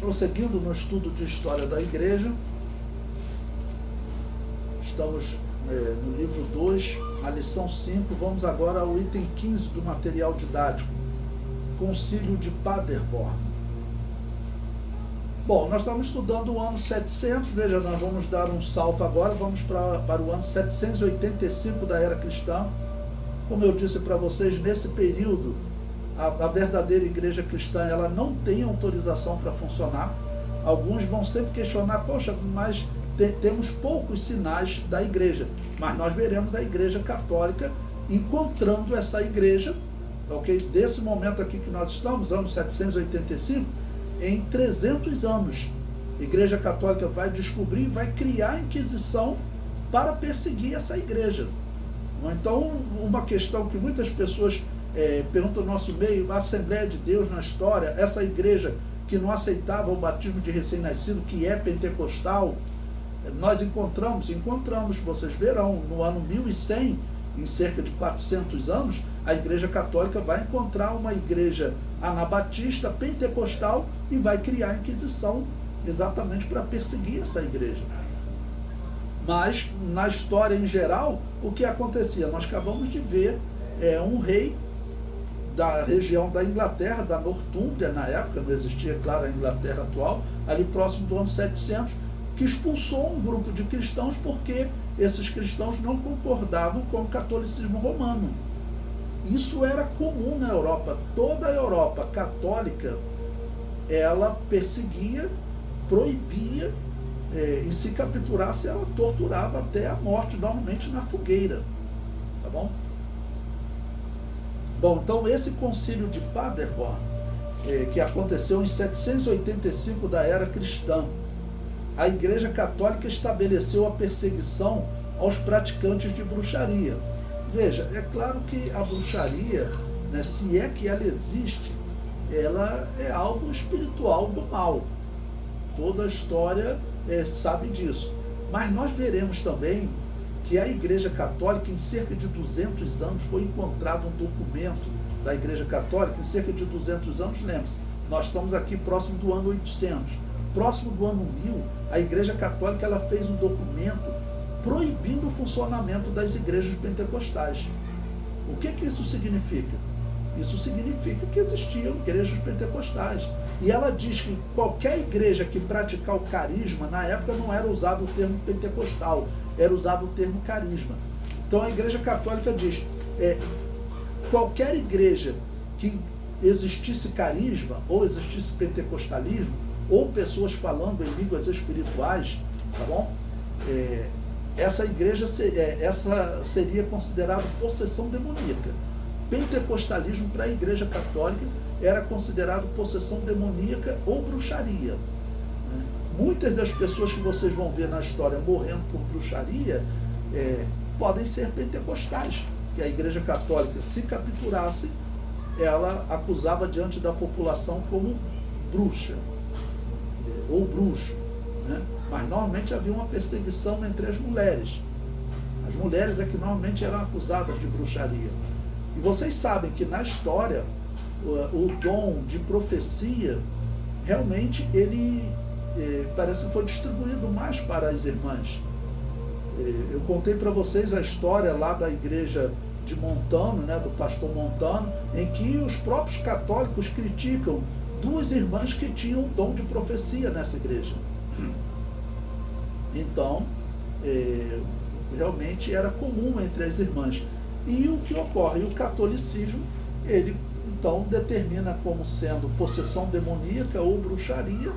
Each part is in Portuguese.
Prosseguindo no estudo de história da igreja, estamos no livro 2, a lição 5, vamos agora ao item 15 do material didático, Concílio de Paderborn. Bom, nós estamos estudando o ano 700, veja, nós vamos dar um salto agora, vamos para o ano 785 da era cristã. Como eu disse para vocês, nesse período, a verdadeira igreja cristã, ela não tem autorização para funcionar. Alguns vão sempre questionar, poxa, mas temos poucos sinais da igreja. Mas nós veremos a igreja católica encontrando essa igreja, ok? Desse momento aqui que nós estamos, ano 785, em 300 anos, a Igreja Católica vai descobrir, vai criar a Inquisição para perseguir essa igreja. Então, uma questão que muitas pessoas perguntam no nosso meio, a Assembleia de Deus na história, essa igreja que não aceitava o batismo de recém-nascido, que é pentecostal, nós encontramos, vocês verão, no ano 1100, em cerca de 400 anos, a Igreja Católica vai encontrar uma igreja anabatista, pentecostal, e vai criar a Inquisição exatamente para perseguir essa igreja. Mas, na história em geral, o que acontecia? Nós acabamos de ver um rei da região da Inglaterra, da Nortúmbria, na época, não existia, claro, a Inglaterra atual, ali próximo do ano 700, que expulsou um grupo de cristãos porque esses cristãos não concordavam com o catolicismo romano. Isso era comum na Europa. Toda a Europa católica, ela perseguia, proibia, e se capturasse, ela torturava até a morte, normalmente na fogueira. Tá bom? Bom, então esse concílio de Paderborn, que aconteceu em 785 da era cristã, a Igreja Católica estabeleceu a perseguição aos praticantes de bruxaria. Veja, é claro que a bruxaria, né, se é que ela existe, ela é algo espiritual do mal. Toda a história sabe disso. Mas nós veremos também que a Igreja Católica, em cerca de 200 anos, foi encontrado um documento da Igreja Católica, em cerca de 200 anos, lembre-se, nós estamos aqui próximo do ano 800. Próximo do ano 1000, a Igreja Católica ela fez um documento proibindo o funcionamento das igrejas pentecostais. O que isso significa? Isso significa que existiam igrejas pentecostais. E ela diz que qualquer igreja que praticar o carisma, na época não era usado o termo pentecostal, era usado o termo carisma. Então a Igreja Católica diz, qualquer igreja que existisse carisma, ou existisse pentecostalismo, ou pessoas falando em línguas espirituais, tá bom? Essa igreja, essa seria considerada possessão demoníaca. Pentecostalismo para a Igreja Católica era considerado possessão demoníaca ou bruxaria. Muitas das pessoas que vocês vão ver na história morrendo por bruxaria podem ser pentecostais, que a Igreja Católica, se capturasse, ela acusava diante da população como bruxa ou bruxo, né? Mas normalmente havia uma perseguição entre as mulheres. As mulheres é que normalmente eram acusadas de bruxaria. E vocês sabem que na história o dom de profecia realmente ele parece que foi distribuído mais para as irmãs. Eu contei para vocês a história lá da igreja de Montano, né, do pastor Montano, em que os próprios católicos criticam duas irmãs que tinham o dom de profecia nessa igreja. Então, realmente era comum entre as irmãs. E o que ocorre? O catolicismo, ele então determina como sendo possessão demoníaca ou bruxaria,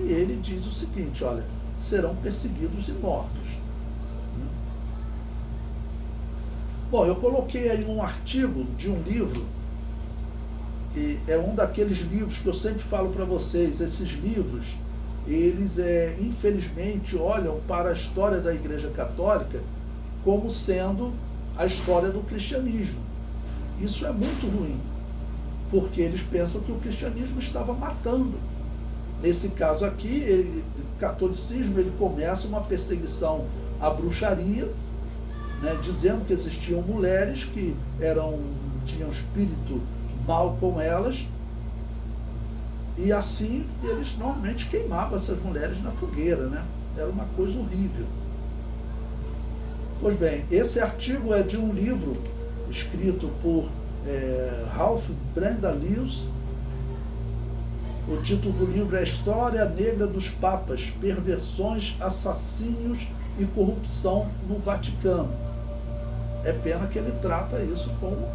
e ele diz o seguinte, olha, serão perseguidos e mortos. Bom, eu coloquei aí um artigo de um livro, que é um daqueles livros que eu sempre falo para vocês, esses livros, eles infelizmente olham para a história da Igreja Católica como sendo a história do cristianismo. Isso é muito ruim, porque eles pensam que o cristianismo estava matando. Nesse caso aqui, o catolicismo ele começa uma perseguição à bruxaria, né, dizendo que existiam mulheres que tinham espírito mal com elas, E assim eles normalmente queimavam essas mulheres na fogueira, né? Era uma coisa horrível. Pois bem, esse artigo é de um livro escrito por Ralph Brenda Lewis. O título do livro é História Negra dos Papas, Perversões, Assassínios e Corrupção no Vaticano. É pena que ele trata isso como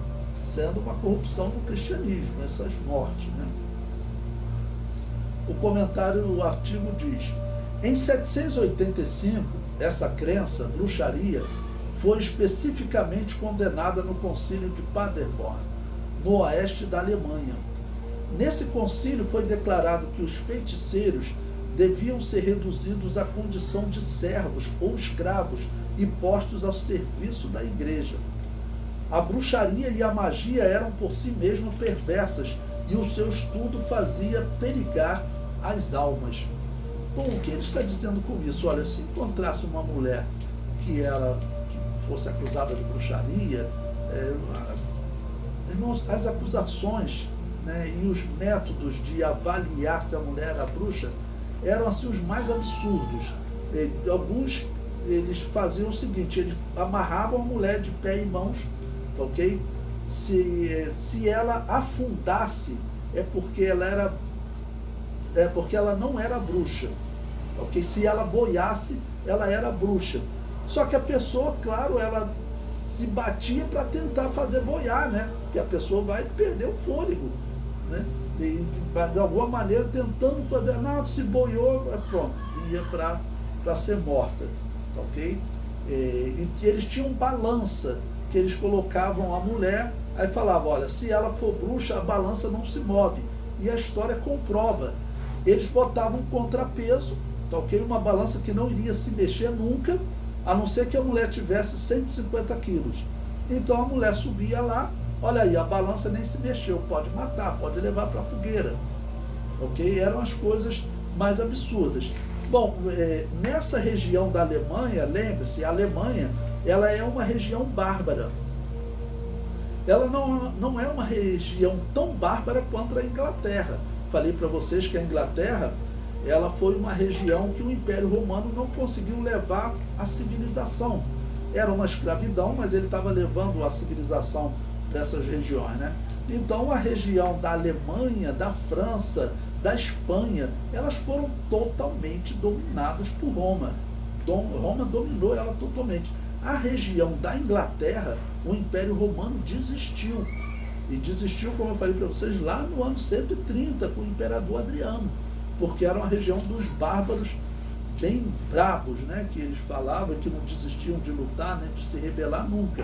sendo uma corrupção no cristianismo, essas mortes, né? O comentário do artigo diz: em 785, essa crença, bruxaria, foi especificamente condenada no concílio de Paderborn, no oeste da Alemanha. Nesse concílio foi declarado que os feiticeiros deviam ser reduzidos à condição de servos ou escravos e postos ao serviço da igreja. A bruxaria e a magia eram por si mesmas perversas e o seu estudo fazia perigar as almas. Bom, o que ele está dizendo com isso? Olha, se encontrasse uma mulher que fosse acusada de bruxaria, irmãos, as acusações, né, e os métodos de avaliar se a mulher era bruxa eram assim os mais absurdos. Alguns eles faziam o seguinte: eles amarravam a mulher de pé e mãos, ok? Se ela afundasse, é porque ela não era bruxa, ok? Se ela boiasse, ela era bruxa. Só que a pessoa, claro, ela se batia para tentar fazer boiar, né? Porque a pessoa vai perder o fôlego, né? E, de alguma maneira tentando fazer, nada, se boiou, pronto, ia para ser morta, ok? E eles tinham balança que eles colocavam a mulher, aí falavam: olha, se ela for bruxa, a balança não se move, e a história comprova. Eles botavam um contrapeso, ok? Uma balança que não iria se mexer nunca, a não ser que a mulher tivesse 150 quilos. Então a mulher subia lá, olha aí, a balança nem se mexeu, pode matar, pode levar para a fogueira, ok? Eram as coisas mais absurdas. Bom, nessa região da Alemanha, lembre-se, a Alemanha, ela é uma região bárbara. Ela não é uma região tão bárbara quanto a Inglaterra. Falei para vocês que a Inglaterra, ela foi uma região que o Império Romano não conseguiu levar a civilização. Era uma escravidão, mas ele estava levando a civilização para essas regiões, né? Então a região da Alemanha, da França, da Espanha, elas foram totalmente dominadas por Roma. Roma dominou ela totalmente. A região da Inglaterra, o Império Romano desistiu. E desistiu, como eu falei para vocês, lá no ano 130, com o Imperador Adriano, porque era uma região dos bárbaros bem brabos, né? Que eles falavam que não desistiam de lutar, né? De se rebelar nunca,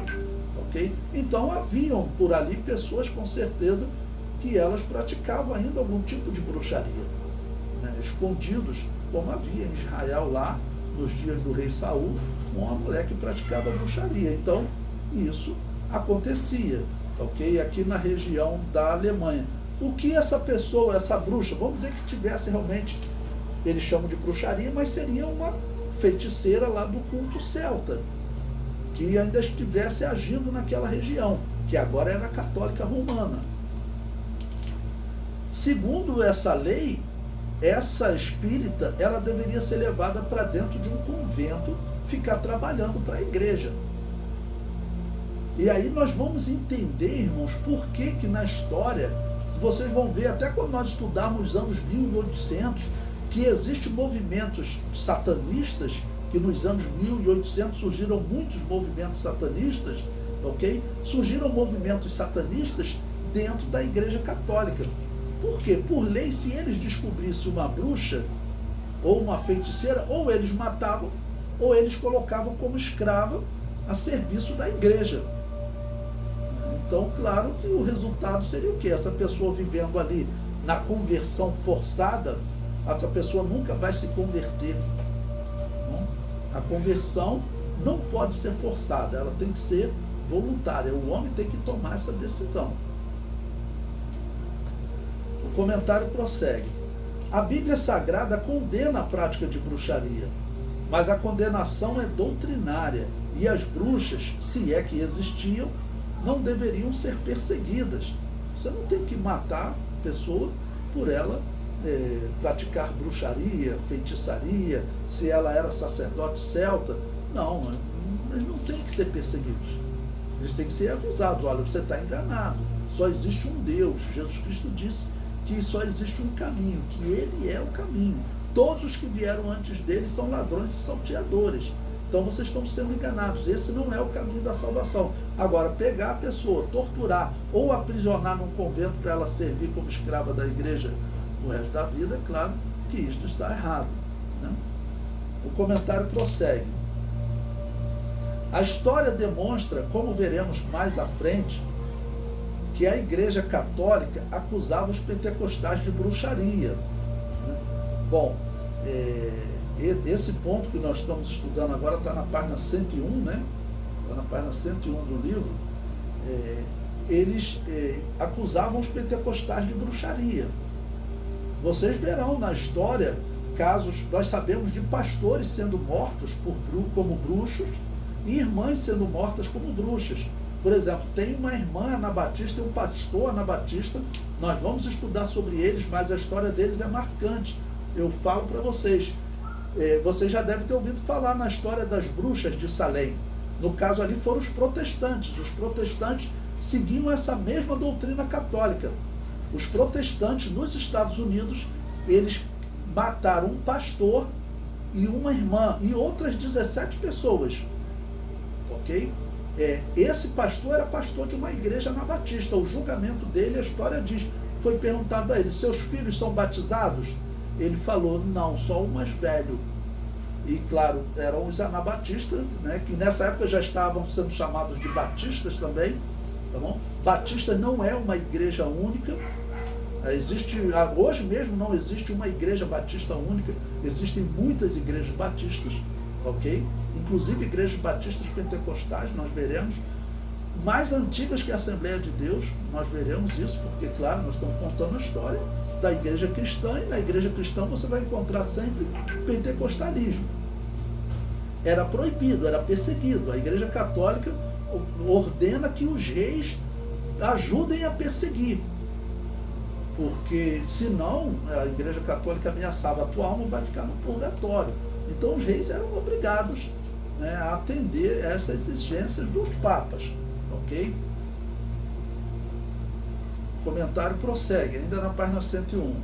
ok? Então haviam por ali pessoas, com certeza, que elas praticavam ainda algum tipo de bruxaria, né? Escondidos, como havia em Israel lá, nos dias do rei Saul, uma mulher que praticava bruxaria. Então, isso acontecia, ok? Aqui na região da Alemanha. O que essa pessoa, essa bruxa, vamos dizer que tivesse realmente, eles chamam de bruxaria, mas seria uma feiticeira lá do culto celta, que ainda estivesse agindo naquela região, que agora era a católica romana. Segundo essa lei, essa espírita, ela deveria ser levada para dentro de um convento, ficar trabalhando para a igreja. E aí nós vamos entender, irmãos, por que na história, vocês vão ver, até quando nós estudarmos os anos 1800, que existem movimentos satanistas, que nos anos 1800 surgiram muitos movimentos satanistas, ok? Surgiram movimentos satanistas dentro da Igreja Católica. Por quê? Por lei, se eles descobrissem uma bruxa ou uma feiticeira, ou eles matavam, ou eles colocavam como escrava a serviço da igreja. Então, claro que o resultado seria o quê? Essa pessoa vivendo ali na conversão forçada, essa pessoa nunca vai se converter. Não? A conversão não pode ser forçada, ela tem que ser voluntária. O homem tem que tomar essa decisão. O comentário prossegue. A Bíblia Sagrada condena a prática de bruxaria, mas a condenação é doutrinária, e as bruxas, se é que existiam, não deveriam ser perseguidas. Você não tem que matar a pessoa por ela praticar bruxaria, feitiçaria, se ela era sacerdote celta. Não, eles não têm que ser perseguidos. Eles têm que ser avisados: olha, você está enganado, só existe um Deus. Jesus Cristo disse que só existe um caminho, que Ele é o caminho. Todos os que vieram antes dele são ladrões e salteadores. Então vocês estão sendo enganados. Esse não é o caminho da salvação. Agora, pegar a pessoa, torturar ou aprisionar num convento para ela servir como escrava da igreja o resto da vida, é claro que isto está errado, né? O comentário prossegue. A história demonstra, como veremos mais à frente, que a Igreja Católica acusava os pentecostais de bruxaria, né? Bom, esse ponto que nós estamos estudando agora está na página 101, né? Está na página 101 do livro. Eles acusavam os pentecostais de bruxaria. Vocês verão na história casos, nós sabemos de pastores sendo mortos como bruxos e irmãs sendo mortas como bruxas. Por exemplo, tem uma irmã anabatista e um pastor anabatista. Nós vamos estudar sobre eles, mas a história deles é marcante. Eu falo para vocês. Vocês já devem ter ouvido falar na história das bruxas de Salem. No caso ali foram os protestantes. Os protestantes seguiam essa mesma doutrina católica. Os protestantes nos Estados Unidos, eles mataram um pastor e uma irmã e outras 17 pessoas. Ok? Esse pastor era pastor de uma igreja anabatista. O julgamento dele, a história diz, foi perguntado a ele: seus filhos são batizados? Ele falou: não, só o mais velho. E claro, eram os anabatistas, né, que nessa época já estavam sendo chamados de batistas também, tá bom? Batista não é uma igreja única. Hoje mesmo não existe uma igreja batista única, existem muitas igrejas batistas, ok? Inclusive igrejas batistas pentecostais, nós veremos, mais antigas que a Assembleia de Deus, nós veremos isso, porque, claro, nós estamos contando a história da igreja cristã, e na igreja cristã você vai encontrar sempre pentecostalismo. Era proibido, era perseguido. A Igreja Católica ordena que os reis ajudem a perseguir, porque senão a Igreja Católica ameaçava: a tua alma vai ficar no purgatório. Então os reis eram obrigados, né, a atender essas exigências dos papas, ok? O comentário prossegue, ainda na página 101.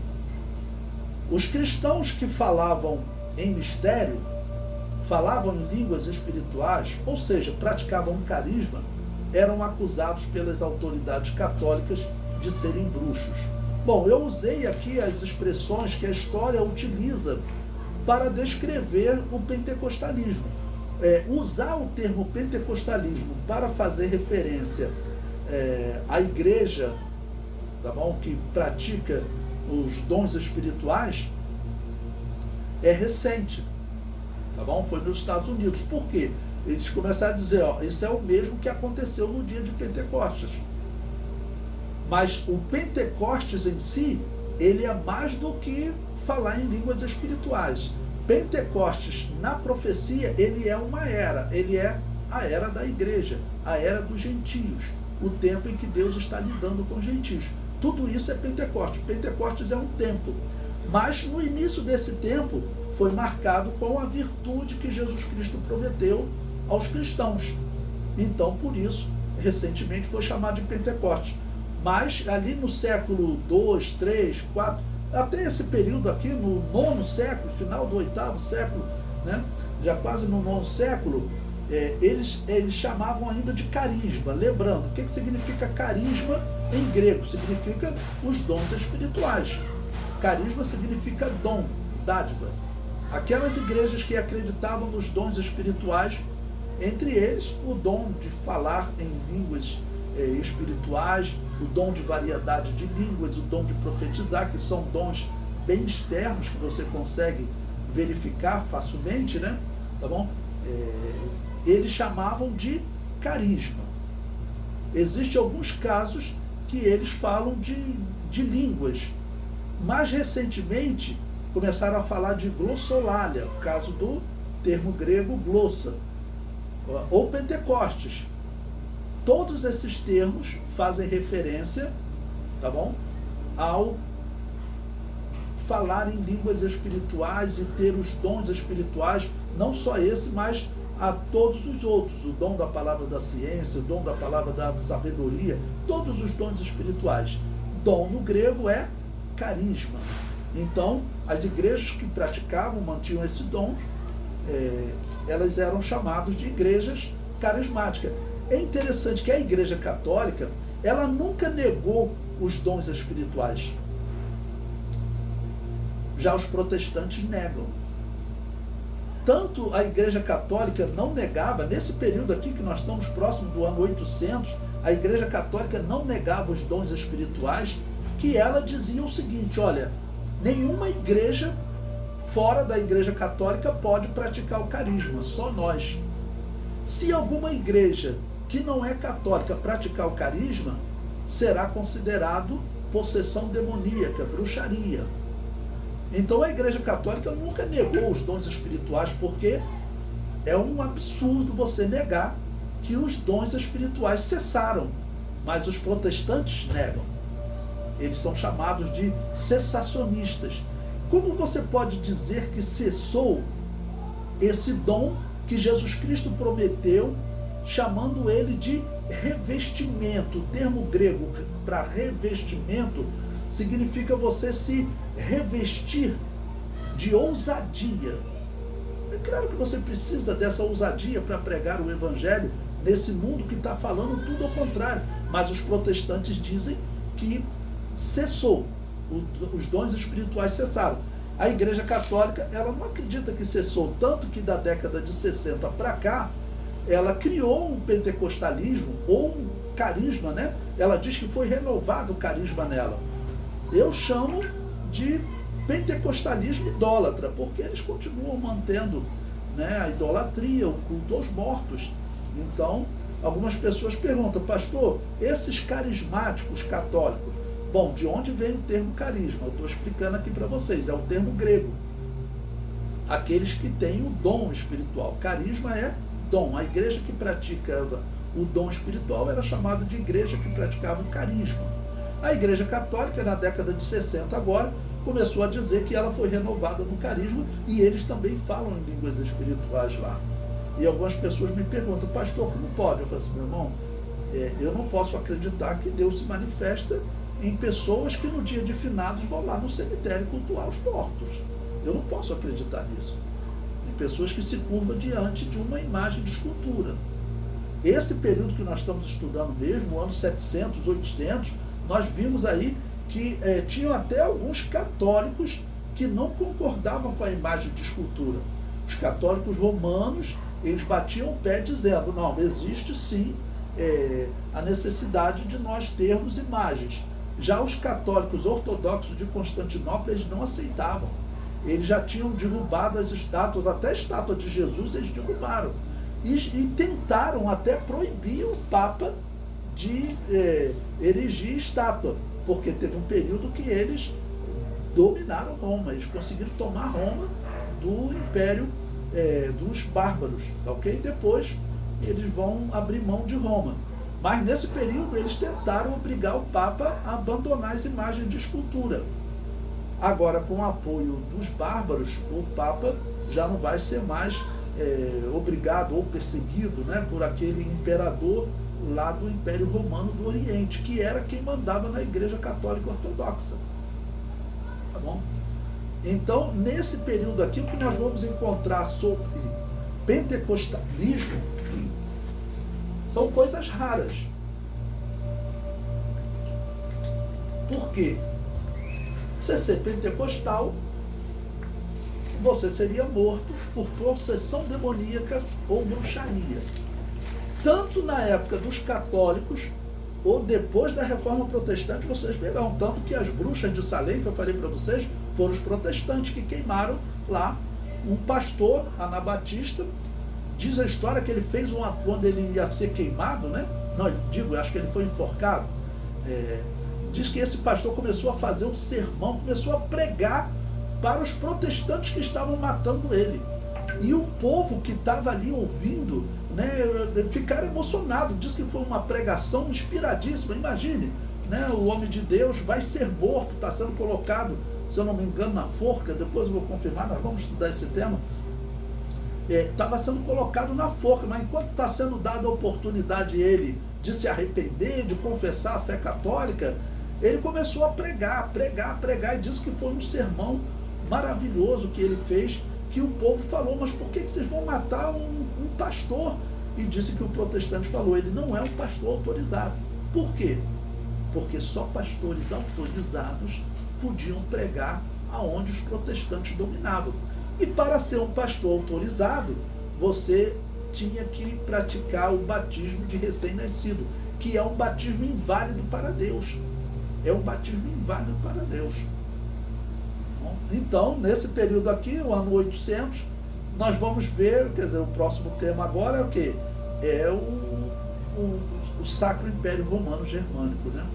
Os cristãos que falavam em mistério, falavam em línguas espirituais, ou seja, praticavam um carisma, eram acusados pelas autoridades católicas de serem bruxos. Bom, eu usei aqui as expressões que a história utiliza para descrever o pentecostalismo. Usar o termo pentecostalismo para fazer referência à igreja, tá bom, que pratica os dons espirituais, é recente, tá bom? Foi nos Estados Unidos. Por quê? Eles começaram a dizer: ó, isso é o mesmo que aconteceu no dia de Pentecostes. Mas o Pentecostes em si, ele é mais do que falar em línguas espirituais. Pentecostes, na profecia, ele é uma era. Ele é a era da igreja, a era dos gentios, o tempo em que Deus está lidando com os gentios. Tudo isso é Pentecostes. Pentecostes é um tempo. Mas no início desse tempo foi marcado com a virtude que Jesus Cristo prometeu aos cristãos. Então, por isso, recentemente foi chamado de Pentecostes. Mas ali no século 2, 3, 4, até esse período aqui, no 9º século, final do 8º século, né, já quase no 9º século, eles chamavam ainda de carisma. Lembrando, o que significa carisma em grego? Significa os dons espirituais. Carisma significa dom, dádiva. Aquelas igrejas que acreditavam nos dons espirituais, entre eles o dom de falar em línguas espirituais, o dom de variedade de línguas, o dom de profetizar, que são dons bem externos que você consegue verificar facilmente, né? Tá bom? Eles chamavam de carisma. Existem alguns casos que eles falam de línguas. Mais recentemente, começaram a falar de glossolalia, o caso do termo grego glossa, ou Pentecostes. Todos esses termos fazem referência, tá bom? falar em línguas espirituais e ter os dons espirituais, não só esse, mas a todos os outros, o dom da palavra da ciência, o dom da palavra da sabedoria, todos os dons espirituais. Dom no grego é carisma. Então, as igrejas que praticavam, mantinham esse dom, elas eram chamadas de igrejas carismáticas. É interessante que a Igreja Católica, ela nunca negou os dons espirituais. Já os protestantes negam. Tanto a Igreja Católica não negava, nesse período aqui que nós estamos próximo do ano 800, a Igreja Católica não negava os dons espirituais, que ela dizia o seguinte: olha, nenhuma igreja fora da Igreja Católica pode praticar o carisma, só nós. Se alguma igreja que não é católica praticar o carisma, será considerado possessão demoníaca, bruxaria. Então a Igreja Católica nunca negou os dons espirituais, porque é um absurdo você negar que os dons espirituais cessaram. Mas os protestantes negam. Eles são chamados de cessacionistas. Como você pode dizer que cessou esse dom que Jesus Cristo prometeu, chamando ele de revestimento? O termo grego para revestimento significa você se revestir de ousadia. É claro que você precisa dessa ousadia para pregar o evangelho nesse mundo que está falando tudo ao contrário. Mas os protestantes dizem que cessou, os dons espirituais cessaram. A Igreja Católica, ela não acredita que cessou, tanto que da década de 60 para cá, ela criou um pentecostalismo, ou um carisma, né? Ela diz que foi renovado o carisma nela. Eu chamo de pentecostalismo idólatra, porque eles continuam mantendo, né, a idolatria, o culto aos mortos. Então, algumas pessoas perguntam: pastor, esses carismáticos católicos, bom, de onde vem o termo carisma? Eu estou explicando aqui para vocês, é o termo grego. Aqueles que têm o dom espiritual. Carisma é dom. A igreja que praticava o dom espiritual era chamada de igreja que praticava o carisma. A Igreja Católica, na década de 60 agora, começou a dizer que ela foi renovada no carisma, e eles também falam em línguas espirituais lá. E algumas pessoas me perguntam: pastor, como pode? Eu falo assim: meu irmão, eu não posso acreditar que Deus se manifesta em pessoas que no dia de finados vão lá no cemitério cultuar os mortos. Eu não posso acreditar nisso. Em pessoas que se curvam diante de uma imagem de escultura. Esse período que nós estamos estudando mesmo, o ano 700, 800, nós vimos aí que tinham até alguns católicos que não concordavam com a imagem de escultura. Os católicos romanos, eles batiam o pé dizendo: não, existe sim a necessidade de nós termos imagens. Já os católicos ortodoxos de Constantinopla, eles não aceitavam. Eles já tinham derrubado as estátuas, até a estátua de Jesus eles derrubaram. E tentaram até proibir o Papa de erigir estátua, porque teve um período que eles dominaram Roma, eles conseguiram tomar Roma do império dos bárbaros, ok? Depois eles vão abrir mão de Roma. Mas nesse período eles tentaram obrigar o Papa a abandonar as imagens de escultura. Agora, com o apoio dos bárbaros, o Papa já não vai ser mais obrigado ou perseguido, né, por aquele imperador lá do Império Romano do Oriente, que era quem mandava na Igreja Católica Ortodoxa. Tá bom? Então, nesse período aqui, o que nós vamos encontrar sobre pentecostalismo são coisas raras. Por quê? Você ser pentecostal, você seria morto por possessão demoníaca ou bruxaria. Tanto na época dos católicos, ou depois da Reforma Protestante, vocês verão. Tanto que as bruxas de Salem, que eu falei para vocês, foram os protestantes que queimaram lá um pastor anabatista. Diz a história que ele fez quando ele ia ser queimado, né? Não, acho que ele foi enforcado. Diz que esse pastor começou a fazer um sermão, começou a pregar para os protestantes que estavam matando ele. E o povo que estava ali ouvindo, né, ficaram emocionados. Diz que foi uma pregação inspiradíssima. Imagine, né, o homem de Deus vai ser morto, está sendo colocado se eu não me engano, na forca, depois eu vou confirmar, nós vamos estudar esse tema, estava sendo colocado na forca, mas enquanto está sendo dada a oportunidade ele de se arrepender, de confessar a fé católica, ele começou a pregar, e disse que foi um sermão maravilhoso que ele fez, que o povo falou, mas por que vocês vão matar um pastor? E disse que o protestante falou, ele não é um pastor autorizado. Por quê? Porque só pastores autorizados podiam pregar aonde os protestantes dominavam. E para ser um pastor autorizado, você tinha que praticar o batismo de recém-nascido, que é um batismo inválido para Deus. É um batismo inválido para Deus. Então, nesse período aqui, o ano 800, nós vamos ver, quer dizer, o próximo tema agora é o quê? É o Sacro Império Romano Germânico, né?